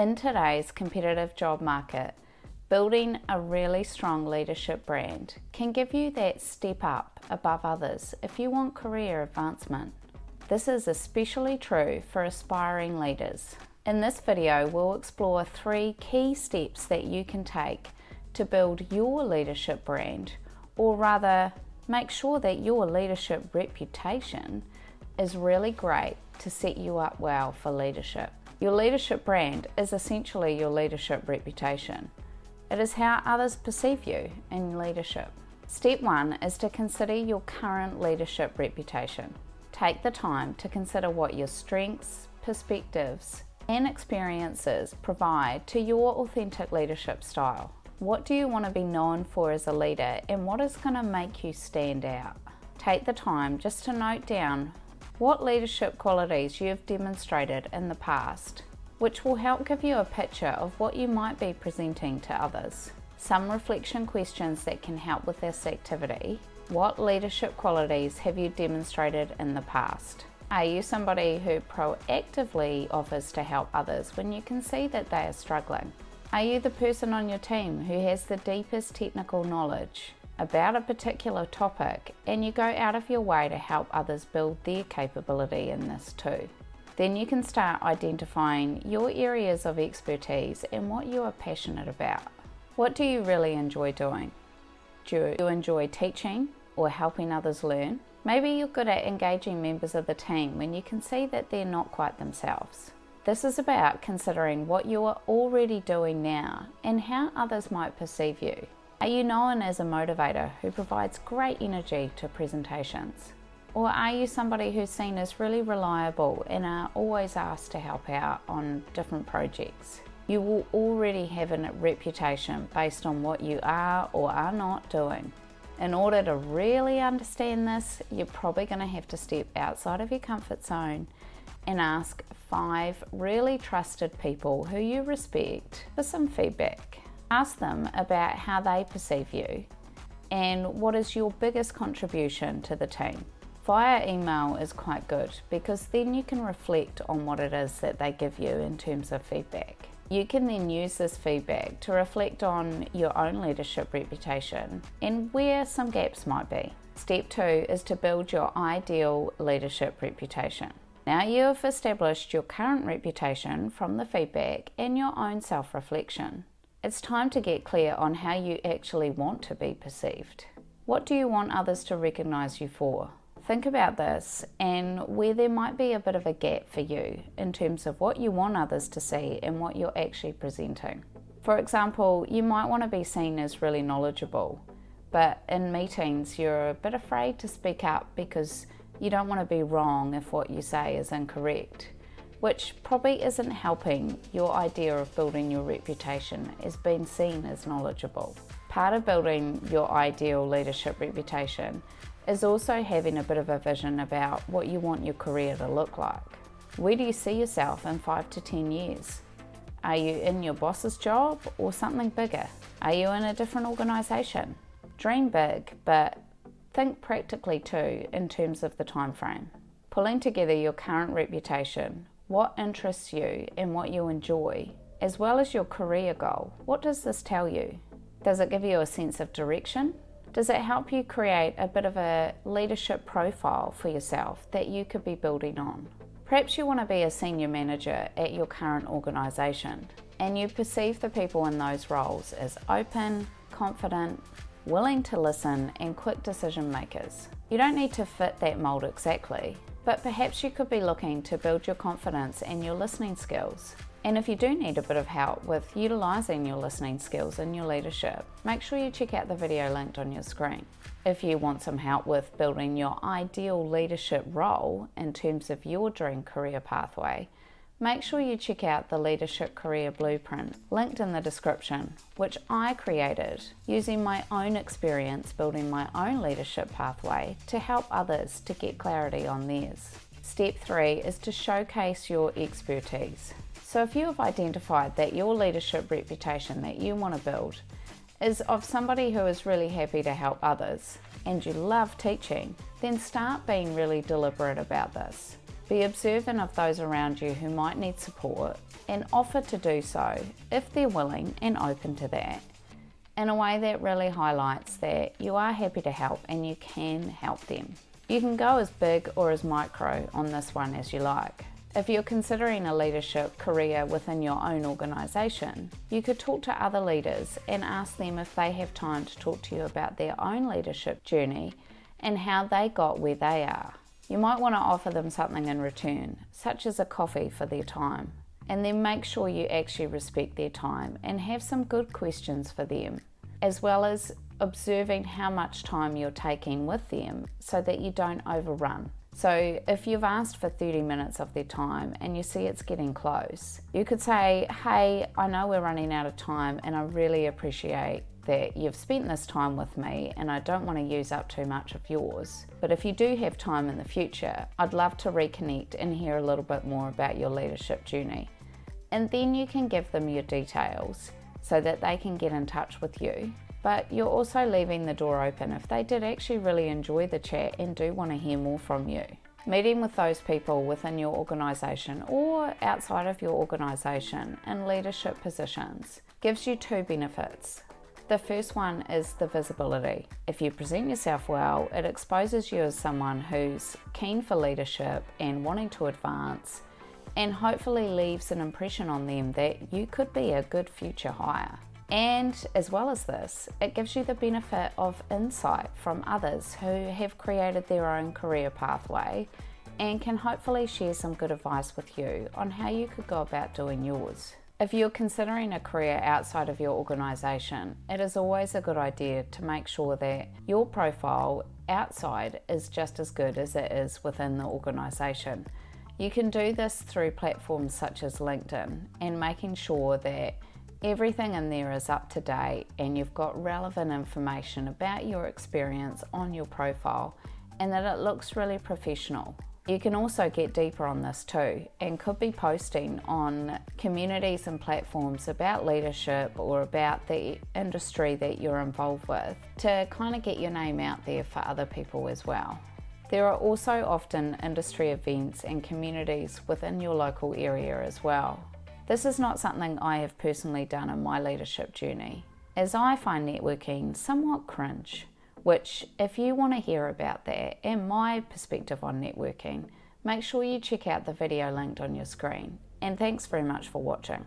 In today's competitive job market, building a really strong leadership brand can give you that step up above others if you want career advancement. This is especially true for aspiring leaders. In this video, we'll explore 3 key steps that you can take to build your leadership brand, or rather, make sure that your leadership reputation is really great to set you up well for leadership. Your leadership brand is essentially your leadership reputation. It is how others perceive you in leadership. Step 1 is to consider your current leadership reputation. Take the time to consider what your strengths, perspectives, and experiences provide to your authentic leadership style. What do you want to be known for as a leader, and what is going to make you stand out? Take the time just to note down what leadership qualities you have demonstrated in the past, which will help give you a picture of what you might be presenting to others. Some reflection questions that can help with this activity. What leadership qualities have you demonstrated in the past? Are you somebody who proactively offers to help others when you can see that they are struggling? Are you the person on your team who has the deepest technical knowledge about a particular topic, and you go out of your way to help others build their capability in this too? Then you can start identifying your areas of expertise and what you are passionate about. What do you really enjoy doing? Do you enjoy teaching or helping others learn? Maybe you're good at engaging members of the team when you can see that they're not quite themselves. This is about considering what you are already doing now and how others might perceive you. Are you known as a motivator who provides great energy to presentations? Or are you somebody who's seen as really reliable and are always asked to help out on different projects? You will already have a reputation based on what you are or are not doing. In order to really understand this, you're probably going to have to step outside of your comfort zone and ask 5 really trusted people who you respect for some feedback. Ask them about how they perceive you and what is your biggest contribution to the team. Via email is quite good because then you can reflect on what it is that they give you in terms of feedback. You can then use this feedback to reflect on your own leadership reputation and where some gaps might be. Step 2 is to build your ideal leadership reputation. Now you have established your current reputation from the feedback and your own self-reflection. It's time to get clear on how you actually want to be perceived. What do you want others to recognize you for? Think about this and where there might be a bit of a gap for you in terms of what you want others to see and what you're actually presenting. For example, you might want to be seen as really knowledgeable, but in meetings you're a bit afraid to speak up because you don't want to be wrong if what you say is incorrect, which probably isn't helping your idea of building your reputation as being seen as knowledgeable. Part of building your ideal leadership reputation is also having a bit of a vision about what you want your career to look like. Where do you see yourself in 5 to 10 years? Are you in your boss's job or something bigger? Are you in a different organisation? Dream big, but think practically too in terms of the time frame. Pulling together your current reputation, what interests you and what you enjoy, as well as your career goal. What does this tell you? Does it give you a sense of direction? Does it help you create a bit of a leadership profile for yourself that you could be building on? Perhaps you want to be a senior manager at your current organisation and you perceive the people in those roles as open, confident, willing to listen and quick decision makers. You don't need to fit that mould exactly, but perhaps you could be looking to build your confidence and your listening skills. And if you do need a bit of help with utilising your listening skills in your leadership, make sure you check out the video linked on your screen. If you want some help with building your ideal leadership role in terms of your dream career pathway, make sure you check out the Leadership Career Blueprint linked in the description, which I created using my own experience building my own leadership pathway to help others to get clarity on theirs. Step 3 is to showcase your expertise. So if you have identified that your leadership reputation that you want to build is of somebody who is really happy to help others and you love teaching, then start being really deliberate about this. Be observant of those around you who might need support and offer to do so if they're willing and open to that, in a way that really highlights that you are happy to help and you can help them. You can go as big or as micro on this one as you like. If you're considering a leadership career within your own organisation, you could talk to other leaders and ask them if they have time to talk to you about their own leadership journey and how they got where they are. You might want to offer them something in return, such as a coffee for their time, and then make sure you actually respect their time and have some good questions for them, as well as observing how much time you're taking with them so that you don't overrun. So if you've asked for 30 minutes of their time and you see it's getting close, you could say, hey, I know we're running out of time and I really appreciate that you've spent this time with me and I don't want to use up too much of yours. But if you do have time in the future, I'd love to reconnect and hear a little bit more about your leadership journey. And then you can give them your details so that they can get in touch with you. But you're also leaving the door open if they did actually really enjoy the chat and do want to hear more from you. Meeting with those people within your organisation or outside of your organisation in leadership positions gives you two benefits. The first one is the visibility. If you present yourself well, it exposes you as someone who's keen for leadership and wanting to advance, and hopefully leaves an impression on them that you could be a good future hire. And as well as this, it gives you the benefit of insight from others who have created their own career pathway and can hopefully share some good advice with you on how you could go about doing yours. If you're considering a career outside of your organisation, it is always a good idea to make sure that your profile outside is just as good as it is within the organisation. You can do this through platforms such as LinkedIn and making sure that everything in there is up to date and you've got relevant information about your experience on your profile and that it looks really professional. You can also get deeper on this too and could be posting on communities and platforms about leadership or about the industry that you're involved with to kind of get your name out there for other people as well. There are also often industry events and communities within your local area as well. This is not something I have personally done in my leadership journey, as I find networking somewhat cringe, which if you want to hear about that and my perspective on networking, make sure you check out the video linked on your screen. And thanks very much for watching.